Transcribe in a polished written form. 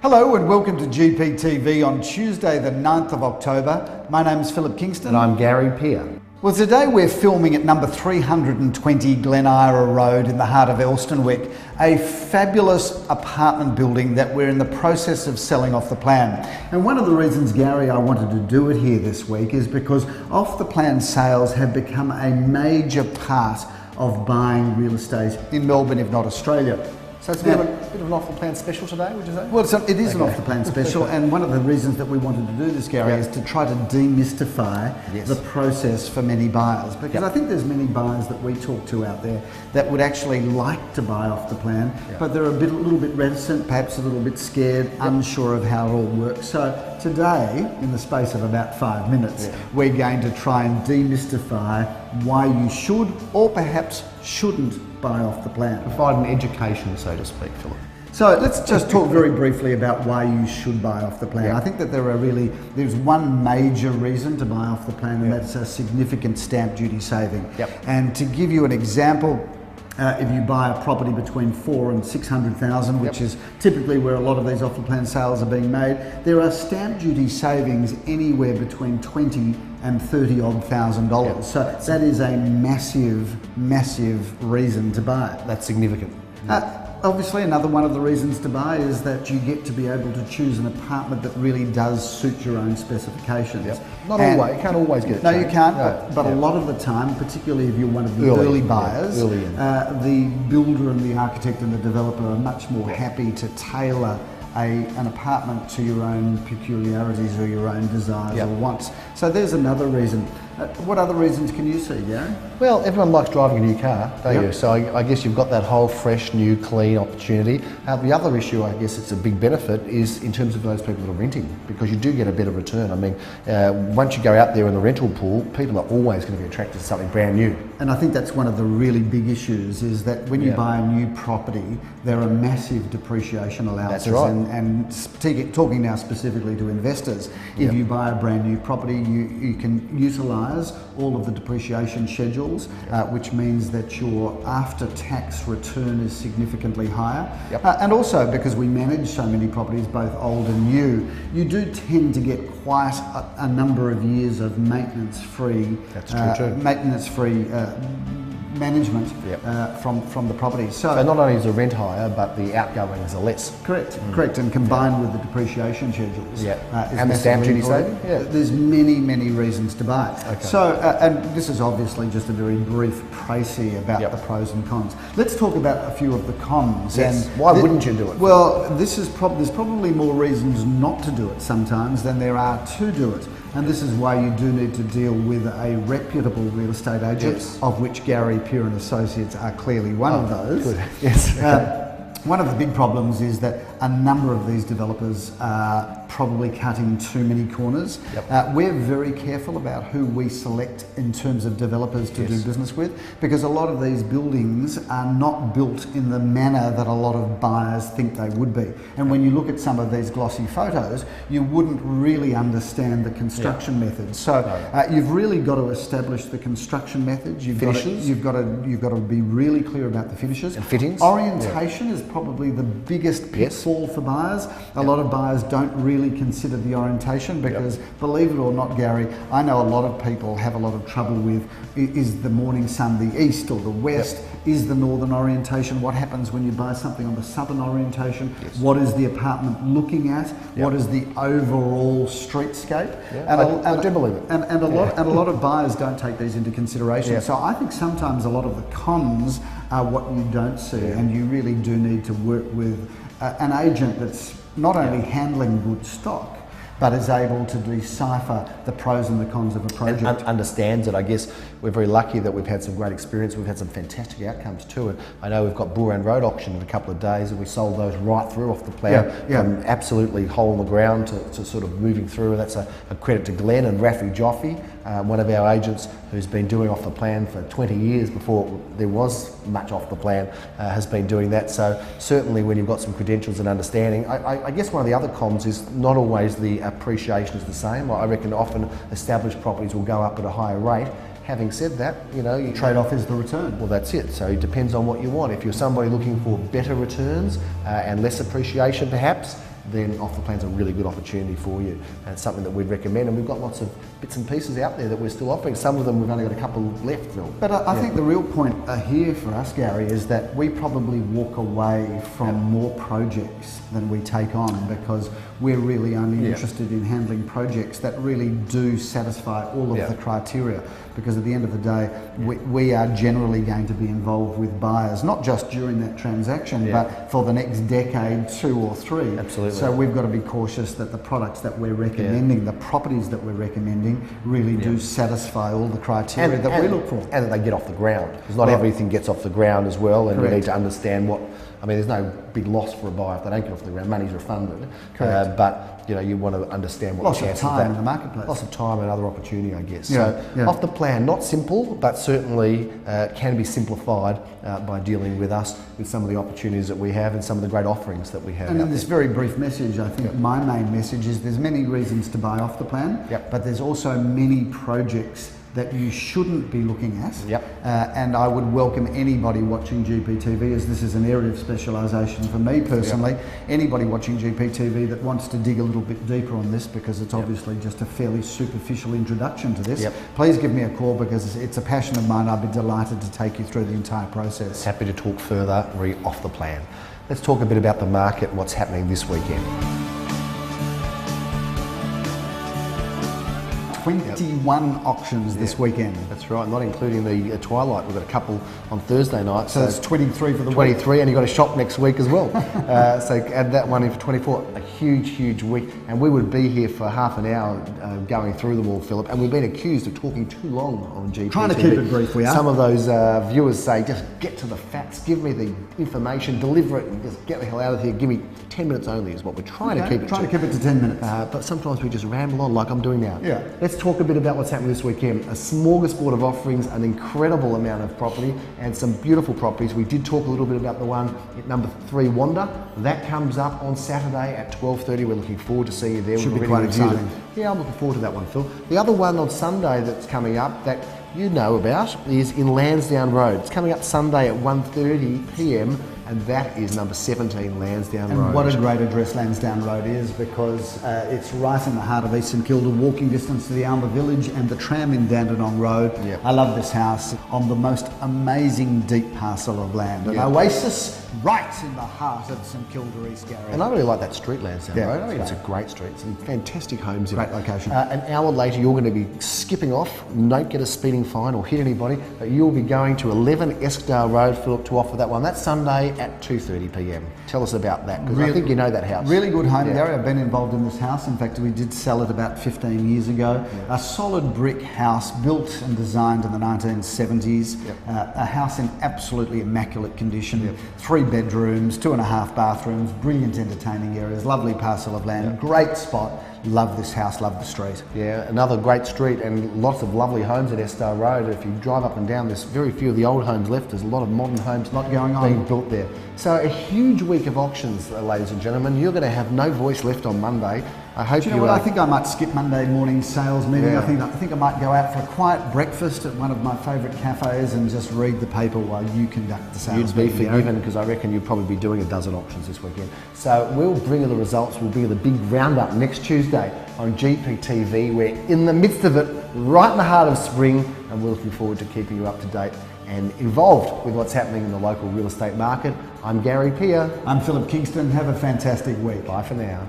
Hello and welcome to GPTV on Tuesday the 9th of October. My name is Philip Kingston. And I'm Gary Peer. Well, today we're filming at number 320 Glen Ira Road in the heart of Elsternwick, a fabulous apartment building that we're in the process of selling off the plan. And one of the reasons, Gary, I wanted to do it here this week is because off the plan sales have become a major part of buying real estate in Melbourne, if not Australia. So it's a bit of an off-the-plan special today, would you say? Well, it is an off-the-plan special, and one of the reasons that we wanted to do this, Gary, is to try to demystify the process for many buyers. Because I think there's many buyers that we talk to out there that would actually like to buy off the plan, but they're a little bit reticent, perhaps a little bit scared, unsure of how it all works. So today, in the space of about 5 minutes, we're going to try and demystify why you should or perhaps shouldn't buy off the plan. Provide an education, so to speak, Philip. So let's just talk very briefly about why you should buy off the plan. I think that there's one major reason to buy off the plan, and that's a significant stamp duty saving. And to give you an example, if you buy a property between 400,000 and 600,000, which is typically where a lot of these off the plan sales are being made, there are stamp duty savings anywhere between $20,000 and $30,000. So that is a massive reason to buy it. That's significant. Obviously, another one of the reasons to buy is that you get to be able to choose an apartment that really does suit your own specifications. Not always, you can't always get it. No, you can't, but a lot of the time, particularly if you're one of the early buyers, the builder and the architect and the developer are much more happy to tailor an apartment to your own peculiarities or your own desires or wants. So there's another reason. What other reasons can you see, Gary? Well, everyone likes driving a new car, don't you? So I guess you've got that whole fresh, new, clean opportunity. The other issue, I guess it's a big benefit, is in terms of those people that are renting, because you do get a better return. I mean, once you go out there in the rental pool, people are always going to be attracted to something brand new. And I think that's one of the really big issues, is that when you buy a new property, there are massive depreciation allowances. That's right. And talking now specifically to investors, if you buy a brand new property, you can utilise all of the depreciation schedules, which means that your after-tax return is significantly higher. And also, because we manage so many properties, both old and new, you do tend to get quite a number of years of maintenance-free management from the property. So not only is the rent higher, but the outgoings are less. Correct, and combined with the depreciation schedules. And the stamp duty saving. There's many reasons to buy it. So, and this is obviously just a very brief précis about the pros and cons. Let's talk about a few of the cons. Yes. Why wouldn't you do it? Well, there's probably more reasons not to do it sometimes than there are to do it. And this is why you do need to deal with a reputable real estate agent, of which Gary Peer and Associates are clearly one of those. Good. Yes. One of the big problems is that a number of these developers are probably cutting too many corners. We're very careful about who we select in terms of developers to do business with, because a lot of these buildings are not built in the manner that a lot of buyers think they would be. And when you look at some of these glossy photos, you wouldn't really understand the construction methods. So you've really got to establish the construction methods. You've got to be really clear about the finishes and fittings. Orientation is probably the biggest pitfall for buyers. A lot of buyers don't really consider the orientation, because believe it or not, Gary, I know a lot of people have a lot of trouble with, is the morning sun the east or the west? Is the northern orientation? What happens when you buy something on the southern orientation? What is the apartment looking at? What is the overall streetscape? I do believe it. And a lot of buyers don't take these into consideration. So I think sometimes a lot of the cons are what you don't see, and you really do need to work with an agent that's not only handling good stock, but is able to decipher the pros and the cons of a project. And understands it. I guess we're very lucky that we've had some great experience. We've had some fantastic outcomes too. And I know we've got Booran Road auction in a couple of days, and we sold those right through off the plan, from absolutely hole in the ground to sort of moving through. And that's a credit to Glenn and Rafi Joffe, one of our agents who's been doing off the plan for 20 years before there was much off the plan, has been doing that. So certainly when you've got some credentials and understanding, I guess one of the other cons is not always the appreciation is the same. I reckon often established properties will go up at a higher rate. Having said that, you trade-off is the return. Well, that's it. So it depends on what you want. If you're somebody looking for better returns and less appreciation perhaps, then Off the Plan's a really good opportunity for you. And it's something that we'd recommend, and we've got lots of bits and pieces out there that we're still offering. Some of them we've only got a couple left, Phil. But I think the real point here for us, Gary, is that we probably walk away from more projects than we take on, because we're really only interested in handling projects that really do satisfy all of the criteria. Because at the end of the day, we are generally going to be involved with buyers, not just during that transaction, but for the next decade, 2 or 3. Absolutely. So we've got to be cautious that the products that we're recommending, the properties that we're recommending, really do satisfy all the criteria that we look for. And that they get off the ground. Because not everything gets off the ground as well, and we need to understand what, I mean, there's no big loss for a buyer if they don't get off the ground. Money's refunded. But you want to understand what loss the of chances time of in the marketplace. Loss of time and other opportunity, I guess. Yeah, So Off the Plan, not simple, but certainly can be simplified by dealing with us, with some of the opportunities that we have and some of the great offerings that we have. And in this very brief message, I think my main message is there's many reasons to buy Off the Plan, but there's also many projects that you shouldn't be looking at. And I would welcome anybody watching GPTV, as this is an area of specialisation for me personally, anybody watching GPTV that wants to dig a little bit deeper on this, because it's obviously just a fairly superficial introduction to this, please give me a call, because it's a passion of mine. I'd be delighted to take you through the entire process. Happy to talk further Off the Plan. Let's talk a bit about the market and what's happening this weekend. 21 auctions this weekend. That's right, not including the Twilight. We've got a couple on Thursday night. So it's 23 for the 23, and you've got a shop next week as well. So add that one in for 24. A huge week. And we would be here for half an hour going through them all, Philip. And we've been accused of talking too long on GPTV. Trying to keep it brief, we are. Some of those viewers say, just get to the facts, give me the information, deliver it, and just get the hell out of here. Give me 10 minutes only is what we're trying to keep it to. Trying to keep it to 10 minutes. But sometimes we just ramble on like I'm doing now. Yeah. Let's talk a bit about what's happening this weekend. A smorgasbord of offerings, an incredible amount of property, and some beautiful properties. We did talk a little bit about the one at number 3, Wanda. That comes up on Saturday at 12:30. We're looking forward to seeing you there. Should be quite exciting. Yeah, I'm looking forward to that one, Phil. The other one on Sunday that's coming up that you know about is in Lansdowne Road. It's coming up Sunday at 1:30 p.m. and that is number 17 Lansdowne Road. And what a great address Lansdowne Road is, because it's right in the heart of East St Kilda, walking distance to the Alma Village and the tram in Dandenong Road. I love this house on the most amazing deep parcel of land. An oasis right in the heart of St Kilda East, Gary. And I really like that street, Lansdowne Road. I think it's a great street. Some fantastic homes in it. Great location. An hour later, you're going to be skipping off. Don't get a speeding fine or hit anybody. But you'll be going to 11 Eskdale Road, Philip, to offer that one. That's Sunday at 2:30 p.m. Tell us about that, because I think you know that house. Really good home, Gary. I've been involved in this house. In fact, we did sell it about 15 years ago. A solid brick house, built and designed in the 1970s. A house in absolutely immaculate condition. 3 bedrooms, 2.5 bathrooms, brilliant entertaining areas, lovely parcel of land, great spot. Love this house, love the street. Yeah, another great street and lots of lovely homes at Eskdale Road. If you drive up and down, there's very few of the old homes left. There's a lot of modern homes going on, being built there. So a huge week of auctions, ladies and gentlemen. You're going to have no voice left on Monday. I hope Do you know what? I think I might skip Monday morning sales meeting. I think I might go out for a quiet breakfast at one of my favourite cafes and just read the paper while you conduct the sales meeting. You'd be forgiven, because I reckon you'll probably be doing a dozen auctions this weekend. So we'll bring you the results. We'll bring you the big roundup next Tuesday on GPTV. We're in the midst of it, right in the heart of spring, and we're looking forward to keeping you up to date and involved with what's happening in the local real estate market. I'm Gary Peer. I'm Philip Kingston. Have a fantastic week. Bye for now.